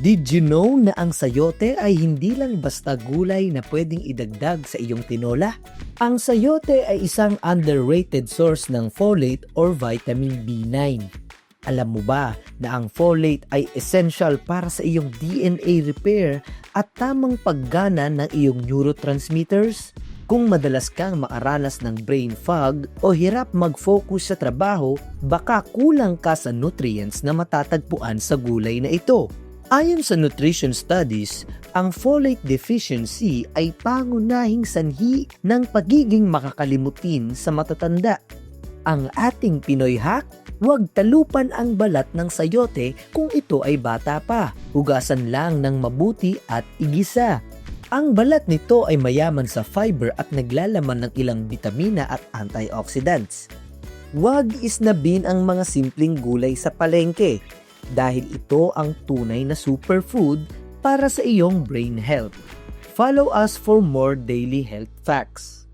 Did you know na ang sayote ay hindi lang basta gulay na pwedeng idagdag sa iyong tinola? Ang sayote ay isang underrated source ng folate or vitamin B9. Alam mo ba na ang folate ay essential para sa iyong DNA repair at tamang paggana ng iyong neurotransmitters? Kung madalas kang makaranas ng brain fog o hirap mag-focus sa trabaho, baka kulang ka sa nutrients na matatagpuan sa gulay na ito. Ayon sa nutrition studies, ang folate deficiency ay pangunahing sanhi ng pagiging makakalimutin sa matatanda. Ang ating Pinoy hack, huwag talupan ang balat ng sayote kung ito ay bata pa. Hugasan lang ng mabuti at igisa. Ang balat nito ay mayaman sa fiber at naglalaman ng ilang bitamina at antioxidants. Huwag isnabin ang mga simpleng gulay sa palengke dahil ito ang tunay na superfood para sa iyong brain health. Follow us for more daily health facts.